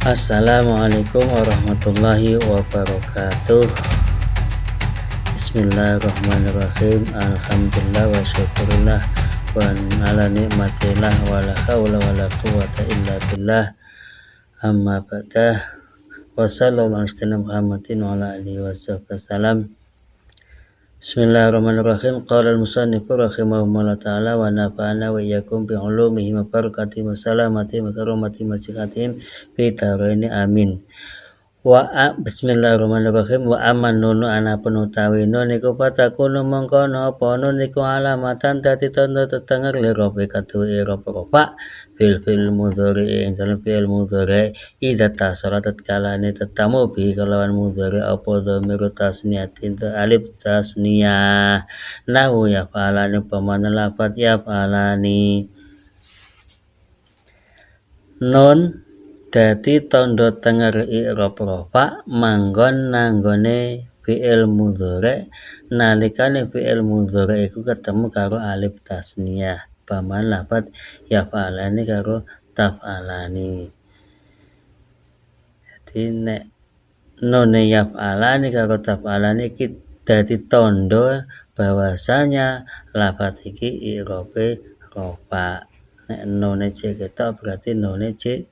Assalamualaikum warahmatullahi wabarakatuh. Bismillahirrahmanirrahim. Alhamdulillah wa syukurillah wa ala nikmatillah wa la hawla wa la quwata illa billah. Amma ba'dah. Wa sallallahu ala Muhammadin wa ala alihi wa sallam. Bismillahirrahmanirrahim. Qala al-musannifu rahimahullah ta'ala wa nafa'ana wa iyyakum bi ulumihi wa barakatihi wa salamatihi wa karamatihi wa sikatihim fi dharaini amin. Bismillahirrahmanirrahim. Wa aman nunu anapun utawi nun iku patakunu mengkono apa nun iku alamatan dadi tanda tetenger li robe kaduwe ropa fil mudhari ing dalem fi'il mudhari idza tasara tatkalane tetamu bi kelawan mudhari apa dhamir tasniyatin alif tasniyah nahu ya falani pamana lafat ya falani nun dadi tanda tenger i'rab rafa manggon nanggone fi'il mudhari nalikane fi'il mudhari iku ketemu karo alif tasniyah paman lafat yaf'alani karo taf'alani. Jadi nek nune yaf'alani karo taf'alani iki dadi tanda bahwasanya lafat iki i'rabe rafa. Nek nune cek ketok berarti nune cek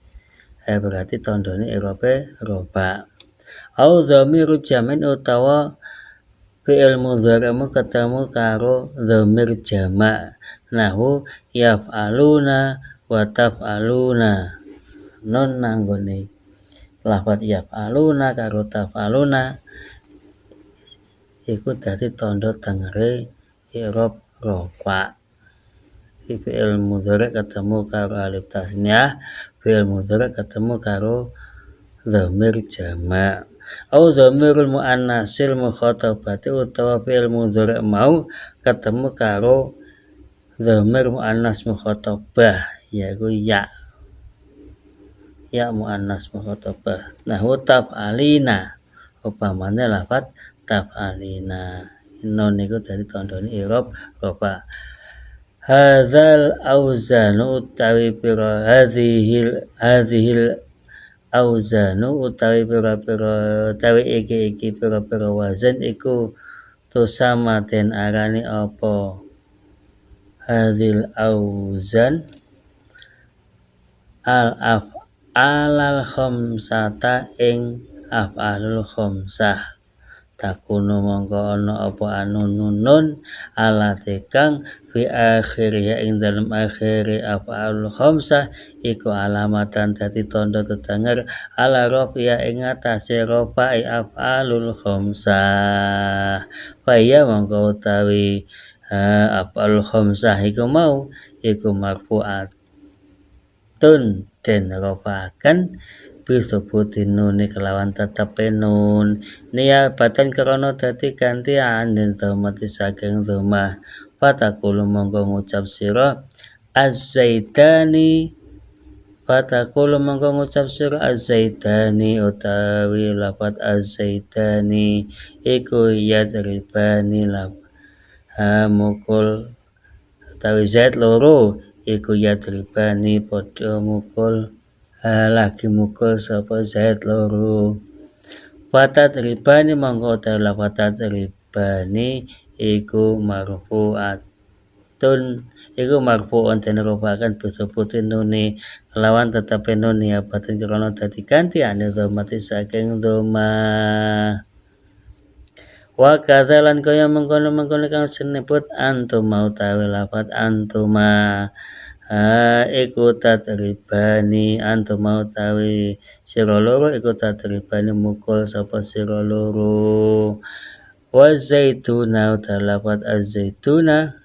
berarti tandane i'rabe rafa. Au dhamiru jamin utawa fi'il mudhari ketemu karo dhamir jamak nahu yaf'aluna wa taf'aluna. Nun nanggone lafat yaf'aluna karo taf'aluna iku dadi tanda tengere i'rab rafa. Fi'il mudhari ketemu karo alif tasniyah, fi'il mudhari ketemu karo dhamir jamak. Au dhamirul muannasil mukhatabati utawa fi'il mudhari mau ketemu karo dhamir muannas mukhatabah yaiku ya muannas mukhatabah. Nahu taf'alina upamane lafat taf'alina. Nun niku dadi tandane i'rab rafa. Hadzal auzanu utawi pira hadhil auzanu utawi pira-pira utawi iki pira-pira wazan iku tusama den arani apa hadzil auzan al khamsata ing af'alul khamsah takunu mongko ana apa anun alate kang fi akhirih ing dalem akhire af'alul khamsah iku alamatan dadi tanda tetenger ala rafiya ing atase rafa af'alul khamsah. Faya mongko utawi af'alul khamsah iku mau iku marfu'atun den rafa'aken bisubutin nuni kelawan tetepe nun niyabatan krana dadi ganti anil dhamati saking dhammah fatakulu mongko ngucap sira az-zaidani utawi lafat az-zaidani iku yadribani mukul utawi zaid loro iku yadribani padha mukul lagi mukul sapa zaid loro. Fatat ribani mongko utawi lafat ribani iku marfu'atun den rafa'aken bisubutin nuni kelawan tetepe nun ya batin krana dadi ganti ane dhammati saking dhammah. Wa kadzalan kaya mengkono-mengkono kang sinebut antuma utawi lafat antuma iku tadribani antuma utawi sira loro iku tadribani mukul sapa sira loro. Wa zaituna utawi lafat az-zaituna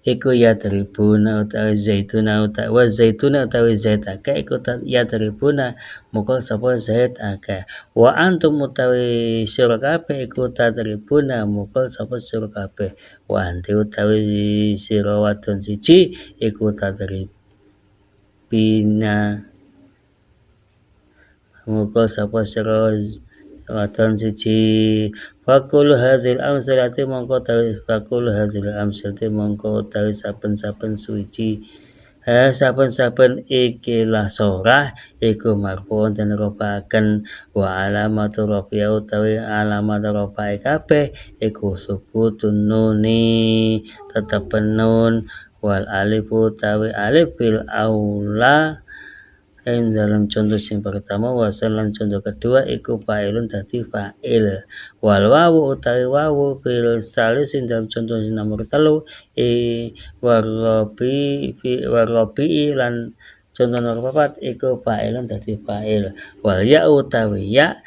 iku yadribuna utawi zaituna utawi wa zaituna utawi zait akeh iku yadribuna mukul sapa zait akeh. Wa antum utawi sira kabeh iku tadribuna mukul sapa sira kabeh. Wa anti utawi sira wadon siji iku tadribina mukul sapa sira wadon siji. Fakul hadzil amsalati mongko utawi saben-saben suci Saben-saben ikilah sorah iku marfu'un den rafa'aken wa alamatu rafi'a utawi alamat rafa'i kabeh iku subutun nuni tetepen nun wal alifu utawi alif fil aula ing dalam contoh sing pertama wasal lan contoh kedua iku fa'ilun dadi fa'il wal wawu utawi wawu fil salis ing dalam contoh sing nomor 3 warabi lan contoh nomor 4 iku fa'ilun dadi fa'il wal ya utawi ya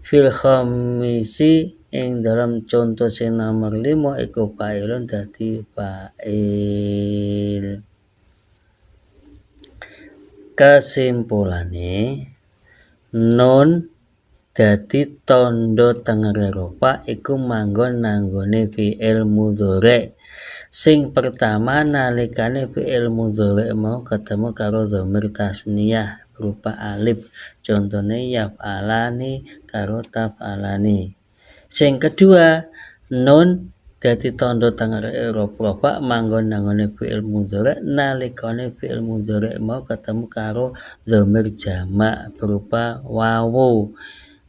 fil khamisi ing dalam contoh sing nomor 5 iku fa'ilun dadi fa'il. Kasimpulane nun dadi tandha tengere rofa iku manggon nanggone fi'il mudhari. Sing pertama nalikane fi'il mudhari mau ketemu karo dhamir tasniyah berupa alif. Contone yaf'alani karo taf'alani. Sing kedua nun dadi tandha tengere rofa manggon nanggone fi'il mudhari nalikane fi'il mudhari mau ketemu karo dhamir jamak berupa wawu.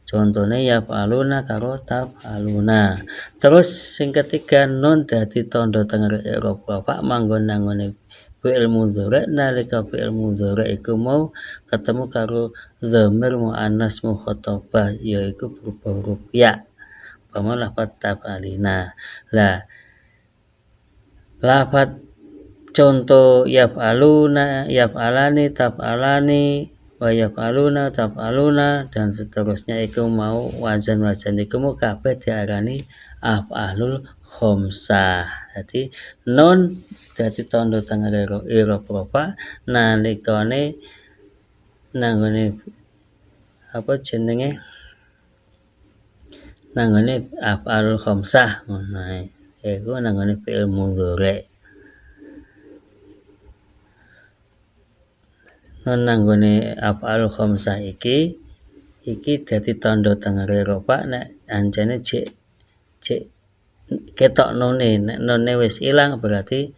Contone yaf'aluna karo taf'aluna. Terus sing ketiga nun dadi tandha tengere rofa manggon nanggone fi'il mudhari nalika fi'il mudhari iku mau ketemu karo dhamir muannas mukhatabah yaiku berupa huruf ya. Pama lafat taf'alina. Lah lafat contoh yaf'aluna, yaf'alani, taf'alani, wa yaf'aluna, taf'aluna dan seterusnya iku mau wazan-wazan iku mau kabeh diarani af'alul khamsah. Jadi nun dadi tandha tengere i'rab rafa nalikane nanggone nanggone af'alul khamsah ngono ae. Iku nanggone fi'il mudhari. Nun nanggone af'alul khamsah iki dadi tandha tengere rafa nek ancene cek ketok nune, nek nune wis ilang berarti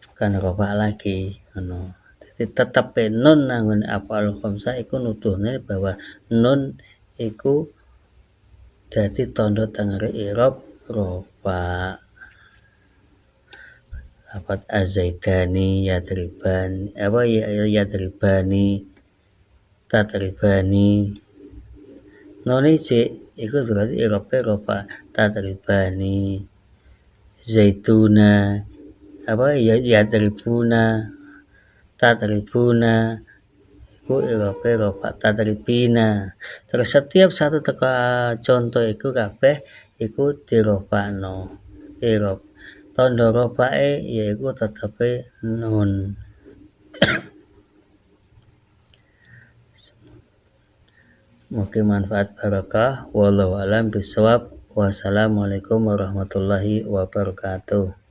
bukan rafa lagi ngono. Jadi tetep nun nanggone af'alul khamsah iku nuduhne bahwa nun iku dadi tandha tengere i'rab rafa. Lafat azaidani yadribani yadribani tatribani nun isik iku berarti i'rabe rafa tatribani zaituna yadribuna tatribuna iku i'rabe rafa tatribina. Terus setiap satu teka contoh iku kabeh iku dirofakno i'rab tandha rafae yaiku tetepe nun. Mugi manfaat barokah wallahu alam bisawab. Wassalamualaikum warahmatullahi wabarakatuh.